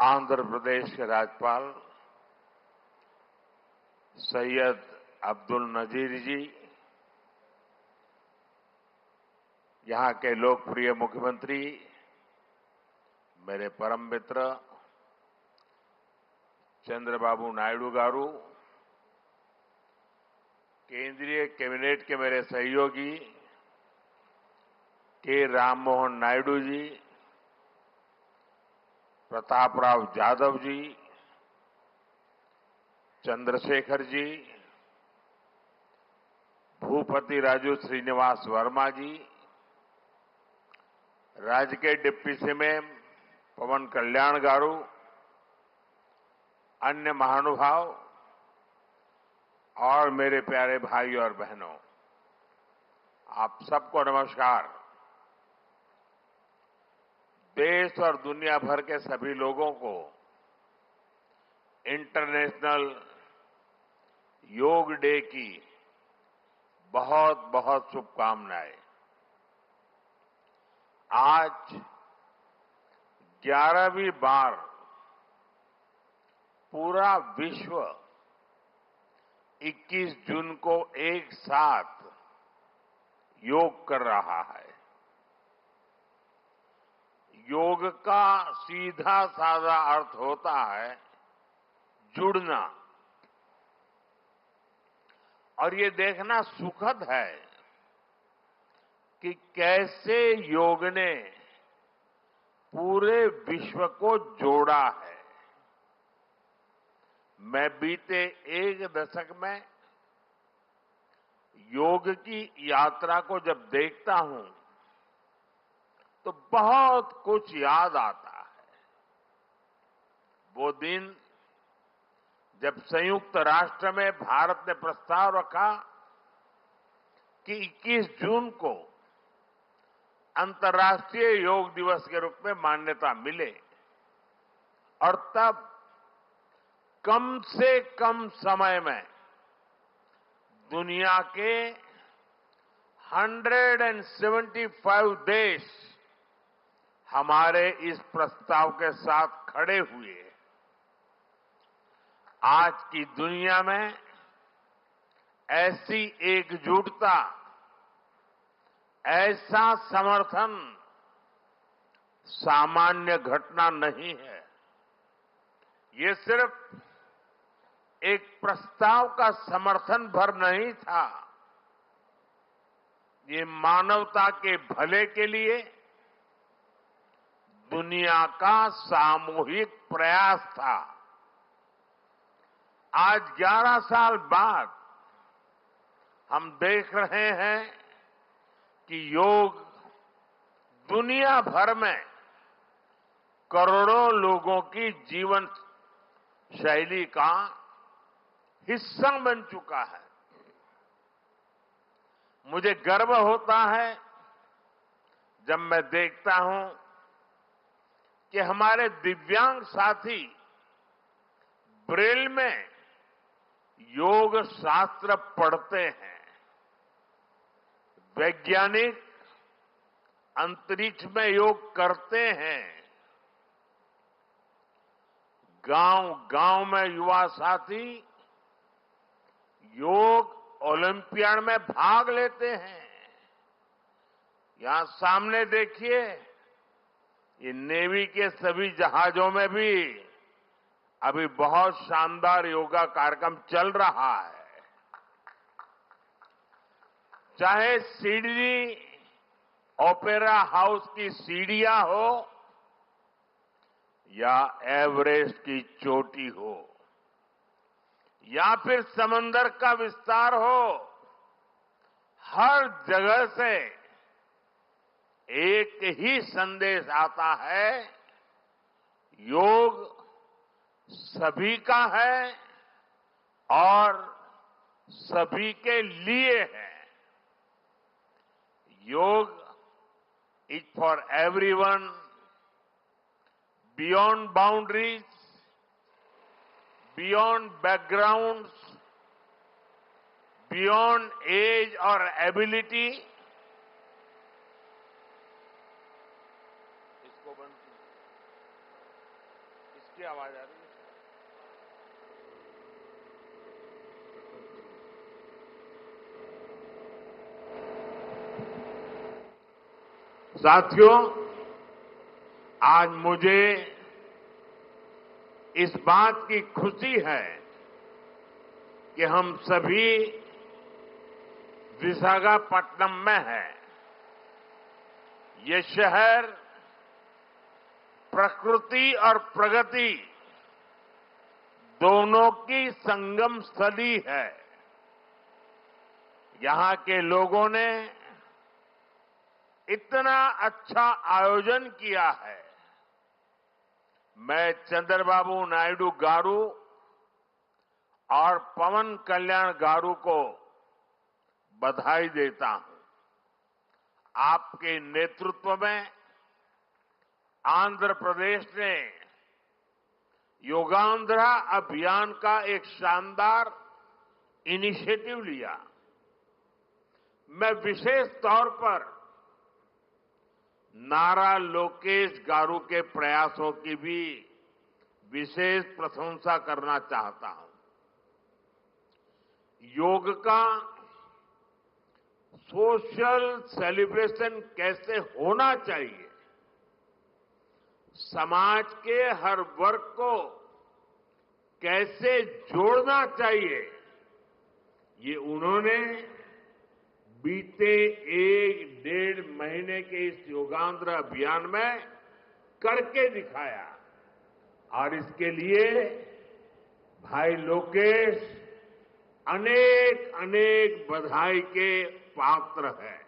आंध्र प्रदेश के राज्यपाल सैयद अब्दुल नजीर जी, यहां के लोकप्रिय मुख्यमंत्री मेरे परम मित्र चंद्रबाबू नायडू गारू, केंद्रीय कैबिनेट के मेरे सहयोगी के राममोहन नायडू जी, प्रतापराव जाधव जी, चंद्रशेखर जी, भूपति राजू श्रीनिवास वर्मा जी, राज्य के डिप्टी सीएम पवन कल्याण गारू, अन्य महानुभाव और मेरे प्यारे भाई और बहनों, आप सबको नमस्कार। देश और दुनिया भर के सभी लोगों को इंटरनेशनल योग डे की बहुत बहुत शुभकामनाएं। आज 11वीं बार पूरा विश्व 21 जून को एक साथ योग कर रहा है। योग का सीधा साधा अर्थ होता है जुड़ना, और ये देखना सुखद है कि कैसे योग ने पूरे विश्व को जोड़ा है। मैं बीते एक दशक में योग की यात्रा को जब देखता हूं तो बहुत कुछ याद आता है। वो दिन जब संयुक्त राष्ट्र में भारत ने प्रस्ताव रखा कि 21 जून को अंतर्राष्ट्रीय योग दिवस के रूप में मान्यता मिले, और तब कम से कम समय में दुनिया के 175 देश हमारे इस प्रस्ताव के साथ खड़े हुए। आज की दुनिया में ऐसी एकजुटता, ऐसा समर्थन सामान्य घटना नहीं है। ये सिर्फ एक प्रस्ताव का समर्थन भर नहीं था, ये मानवता के भले के लिए दुनिया का सामूहिक प्रयास था। आज 11 साल बाद हम देख रहे हैं कि योग दुनिया भर में करोड़ों लोगों की जीवन शैली का हिस्सा बन चुका है। मुझे गर्व होता है जब मैं देखता हूं कि हमारे दिव्यांग साथी ब्रेल में योग शास्त्र पढ़ते हैं, वैज्ञानिक अंतरिक्ष में योग करते हैं, गांव-गांव में युवा साथी योग ओलंपियाड में भाग लेते हैं। यहां सामने देखिए, ये नेवी के सभी जहाजों में भी अभी बहुत शानदार योगा कार्यक्रम चल रहा है। चाहे सिडनी ओपेरा हाउस की सीढ़ियां हो या एवरेस्ट की चोटी हो या फिर समंदर का विस्तार हो, हर जगह से एक ही संदेश आता है, योग सभी का है और सभी के लिए है। Yoga is for everyone, beyond boundaries, beyond backgrounds, beyond age और एबिलिटी। इसको बंद कीजिए। इसके की आवाज आ रही है? साथियों, आज मुझे इस बात की खुशी है कि हम सभी विशाखापट्टनम में हैं। ये शहर प्रकृति और प्रगति दोनों की संगम स्थली है। यहां के लोगों ने इतना अच्छा आयोजन किया है। मैं चंद्रबाबू नायडू गारू और पवन कल्याण गारू को बधाई देता हूं। आपके नेतृत्व में आंध्र प्रदेश ने योगांध्रा अभियान का एक शानदार इनिशिएटिव लिया। मैं विशेष तौर पर नारा लोकेश गारू के प्रयासों की भी विशेष प्रशंसा करना चाहता हूं। योग का सोशल सेलिब्रेशन कैसे होना चाहिए, समाज के हर वर्ग को कैसे जोड़ना चाहिए, ये उन्होंने बीते 1-1.5 महीने के इस योगांध्र अभियान में करके दिखाया। और इसके लिए भाई लोकेश अनेक अनेक बधाई के पात्र है।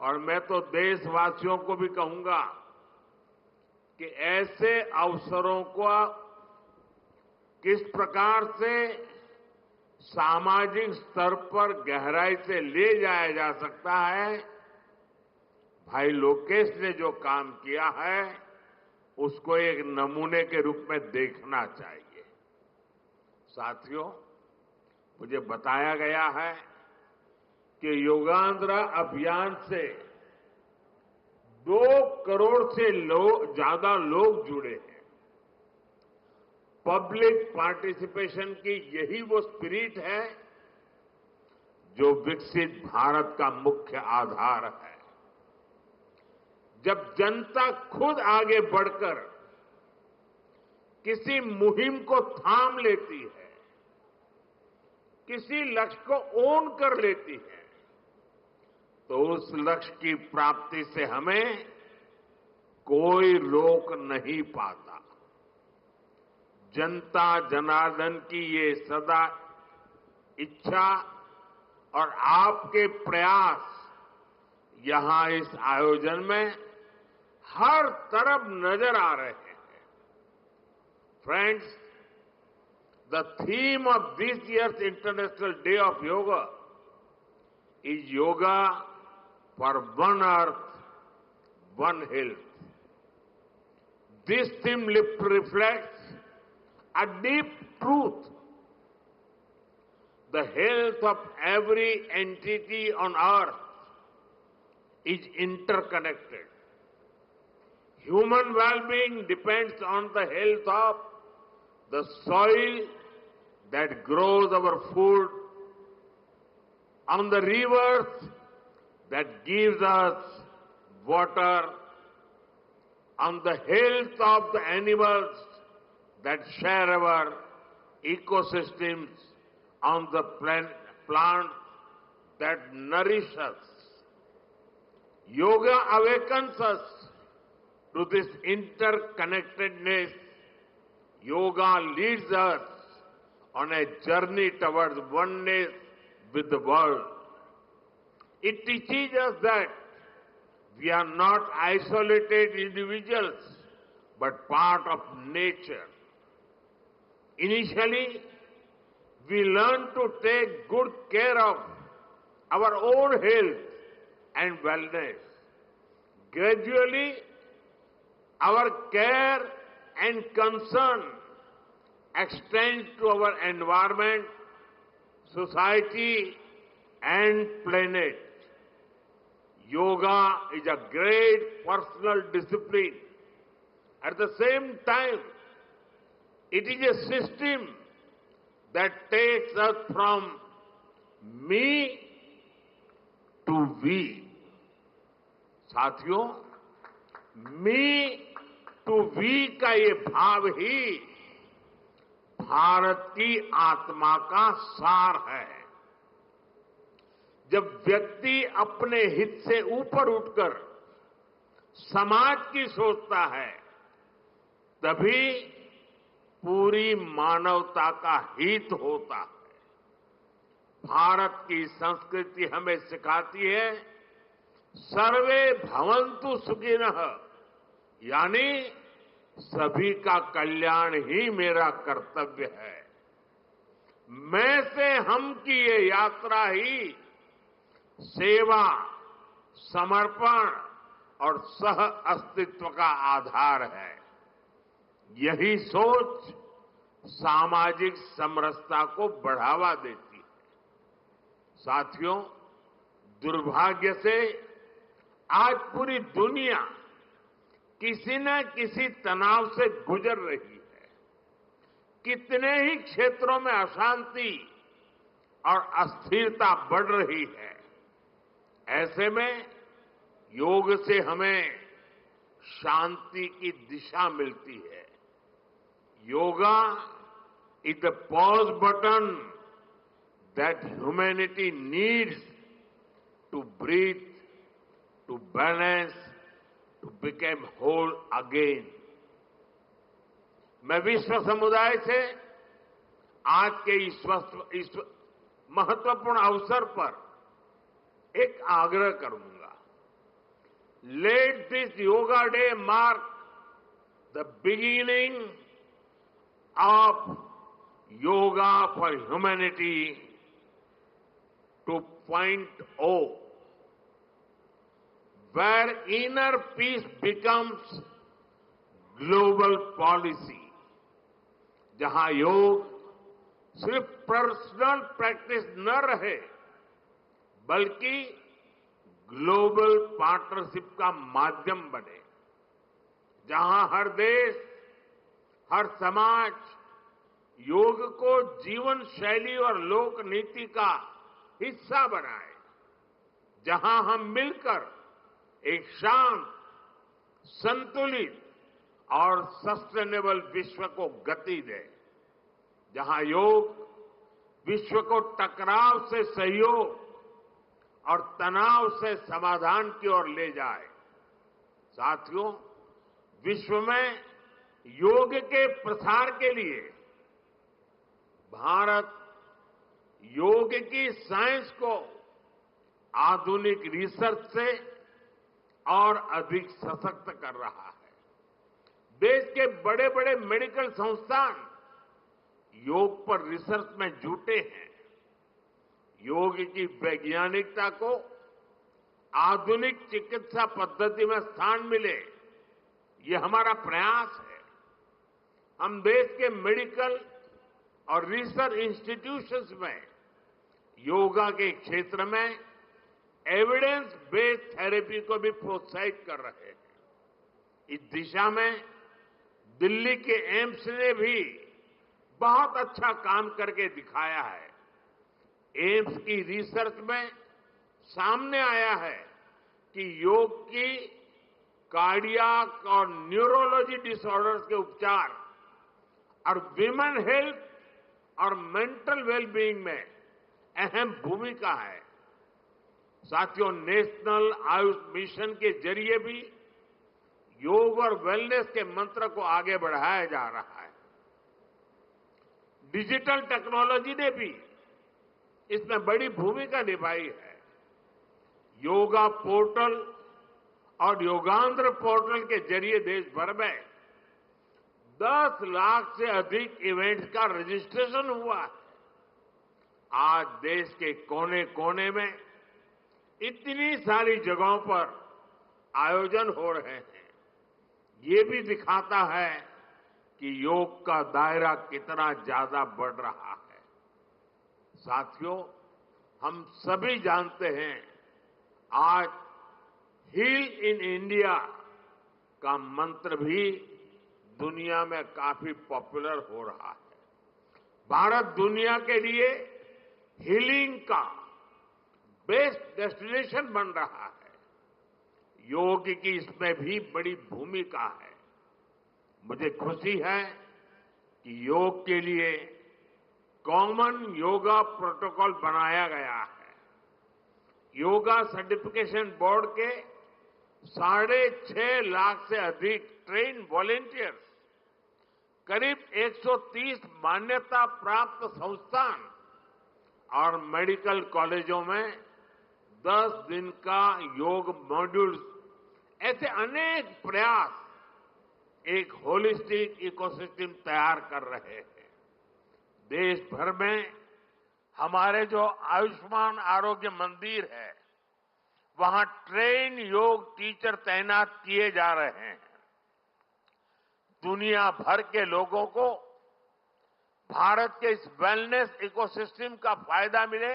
और मैं तो देशवासियों को भी कहूंगा कि ऐसे अवसरों को किस प्रकार से सामाजिक स्तर पर गहराई से ले जाया जा सकता है, भाई लोकेश ने जो काम किया है उसको एक नमूने के रूप में देखना चाहिए। साथियों, मुझे बताया गया है कि योगांध्रा अभियान से 2 करोड़ से ज्यादा लोग जुड़े हैं। पब्लिक पार्टिसिपेशन की यही वो स्पिरिट है जो विकसित भारत का मुख्य आधार है। जब जनता खुद आगे बढ़कर किसी मुहिम को थाम लेती है, किसी लक्ष्य को ओन कर लेती है, तो उस लक्ष्य की प्राप्ति से हमें कोई रोक नहीं पाता। जनता जनार्दन की ये सदा इच्छा और आपके प्रयास यहां इस आयोजन में हर तरफ नजर आ रहे हैं। Friends, the theme of this years international day of yoga is yoga for one earth, one health. This theme reflects a deep truth. The health of every entity on earth is interconnected. Human well-being depends on the health of the soil that grows our food, on the rivers that gives us water, on the health of the animals that share our ecosystems, on the plants that nourish us. Yoga awakens us to this interconnectedness. Yoga leads us on a journey towards oneness with the world. It teaches us that we are not isolated individuals, but part of nature. Initially, we learn to take good care of our own health and wellness. Gradually, our care and concern extends to our environment, society, and planet. Yoga is a great personal discipline. At the same time, It is a system that takes us from me to we. साथियों, मी to we का ये भाव ही भारत की आत्मा का सार है। जब व्यक्ति अपने हित से ऊपर उठकर समाज की सोचता है, तभी पूरी मानवता का हित होता है। भारत की संस्कृति हमें सिखाती है सर्वे भवन्तु सुखिनः, यानी सभी का कल्याण ही मेरा कर्तव्य है। मैं से हम की ये यात्रा ही सेवा, समर्पण और सह अस्तित्व का आधार है। यही सोच सामाजिक समरसता को बढ़ावा देती है। साथियों, दुर्भाग्य से आज पूरी दुनिया किसी न किसी तनाव से गुजर रही है। कितने ही क्षेत्रों में अशांति और अस्थिरता बढ़ रही है। ऐसे में योग से हमें शांति की दिशा मिलती है। Yoga is the pause button that humanity needs to breathe, to balance, to become whole again. मैं विश्व समुदाय से आज के इस महत्वपूर्ण अवसर पर एक आग्रह करूंगा। Let this yoga day mark the beginning of yoga for humanity 2.0, where inner peace becomes global policy, जहां योग सिर्फ पर्सनल प्रैक्टिस न रहे, बल्कि ग्लोबल पार्टनरशिप का माध्यम बने, जहां हर देश, हर समाज योग को जीवन शैली और लोक नीति का हिस्सा बनाए, जहां हम मिलकर एक शांत, संतुलित और सस्टेनेबल विश्व को गति दें, जहां योग विश्व को टकराव से सहयोग और तनाव से समाधान की ओर ले जाए। साथियों, विश्व में योग के प्रसार के लिए भारत योग की साइंस को आधुनिक रिसर्च से और अधिक सशक्त कर रहा है। देश के बड़े बड़े मेडिकल संस्थान योग पर रिसर्च में जुटे हैं। योग की वैज्ञानिकता को आधुनिक चिकित्सा पद्धति में स्थान मिले, ये हमारा प्रयास है। हम देश के मेडिकल और रिसर्च इंस्टीट्यूशंस में योगा के क्षेत्र में एविडेंस बेस्ड थेरेपी को भी प्रोत्साहित कर रहे हैं। इस दिशा में दिल्ली के एम्स ने भी बहुत अच्छा काम करके दिखाया है। एम्स की रिसर्च में सामने आया है कि योग की कार्डियक और न्यूरोलॉजी डिसऑर्डर्स के उपचार और विमेन हेल्थ और मेंटल वेलबीइंग में अहम भूमिका है। साथियों, नेशनल आयुष मिशन के जरिए भी योग और वेलनेस के मंत्र को आगे बढ़ाया जा रहा है। डिजिटल टेक्नोलॉजी ने भी इसमें बड़ी भूमिका निभाई है। योगा पोर्टल और योगांध्र पोर्टल के जरिए देश भर में 10 लाख से अधिक इवेंट्स का रजिस्ट्रेशन हुआ है। आज देश के कोने कोने में इतनी सारी जगहों पर आयोजन हो रहे हैं। ये भी दिखाता है कि योग का दायरा कितना ज्यादा बढ़ रहा है। साथियों, हम सभी जानते हैं आज हील इन इंडिया का मंत्र भी दुनिया में काफी पॉपुलर हो रहा है। भारत दुनिया के लिए हीलिंग का बेस्ट डेस्टिनेशन बन रहा है। योग की इसमें भी बड़ी भूमिका है। मुझे खुशी है कि योग के लिए कॉमन योगा प्रोटोकॉल बनाया गया है। योगा सर्टिफिकेशन बोर्ड के 6.5 लाख से अधिक ट्रेन वॉलेंटियर्स, करीब 130 मान्यता प्राप्त संस्थान और मेडिकल कॉलेजों में 10 दिन का योग मॉड्यूल्स, ऐसे अनेक प्रयास एक होलिस्टिक इकोसिस्टम तैयार कर रहे हैं। देश भर में हमारे जो आयुष्मान आरोग्य मंदिर है, वहां ट्रेन योग टीचर तैनात किए जा रहे हैं। दुनिया भर के लोगों को भारत के इस वेलनेस इकोसिस्टम का फायदा मिले,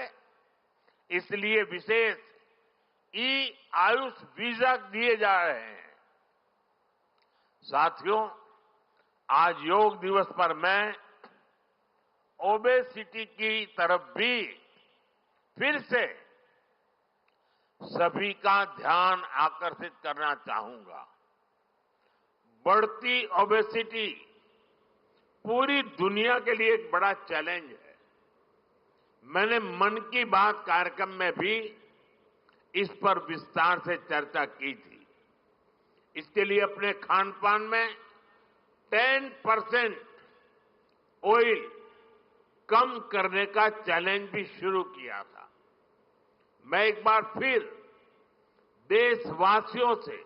इसलिए विशेष आयुष वीजा दिए जा रहे हैं। साथियों, आज योग दिवस पर मैं ओबेसिटी की तरफ भी फिर से सभी का ध्यान आकर्षित करना चाहूंगा। बढ़ती ओबेसिटी पूरी दुनिया के लिए एक बड़ा चैलेंज है। मैंने मन की बात कार्यक्रम में भी इस पर विस्तार से चर्चा की थी। इसके लिए अपने खान पान में 10% ऑयल कम करने का चैलेंज भी शुरू किया था। मैं एक बार फिर देशवासियों से,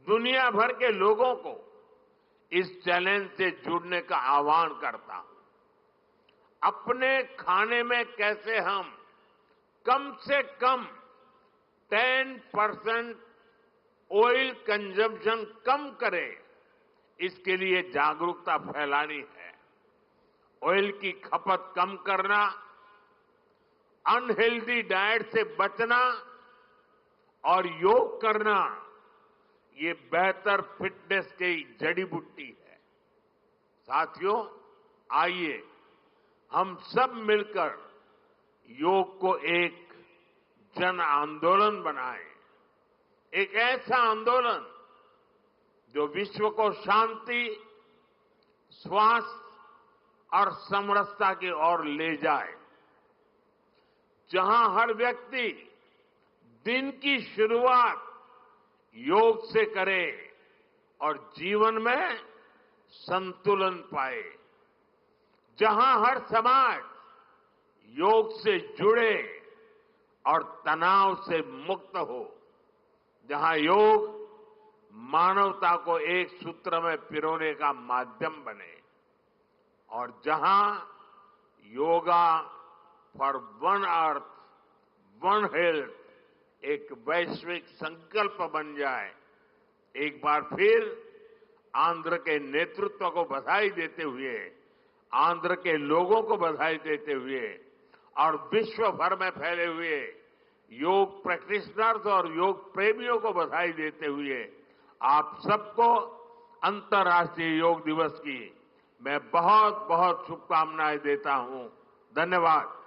दुनिया भर के लोगों को इस चैलेंज से जुड़ने का आह्वान करता हूं। अपने खाने में कैसे हम कम से कम 10% ऑयल कंजम्पशन कम करें, इसके लिए जागरूकता फैलानी है। ऑयल की खपत कम करना, अनहेल्दी डाइट से बचना और योग करना, ये बेहतर फिटनेस की जड़ी बूटी है। साथियों, आइए हम सब मिलकर योग को एक जन आंदोलन बनाएं। एक ऐसा आंदोलन जो विश्व को शांति, स्वास्थ्य और समरसता की ओर ले जाए। जहां हर व्यक्ति दिन की शुरुआत योग से करे और जीवन में संतुलन पाए। जहां हर समाज योग से जुड़े और तनाव से मुक्त हो। जहां योग मानवता को एक सूत्र में पिरोने का माध्यम बने और जहां yoga for one earth one health एक वैश्विक संकल्प बन जाए। एक बार फिर आंध्र के नेतृत्व को बधाई देते हुए, आंध्र के लोगों को बधाई देते हुए और विश्व भर में फैले हुए योग प्रैक्टिशनर्स और योग प्रेमियों को बधाई देते हुए आप सबको अंतर्राष्ट्रीय योग दिवस की मैं बहुत बहुत शुभकामनाएं देता हूं। धन्यवाद।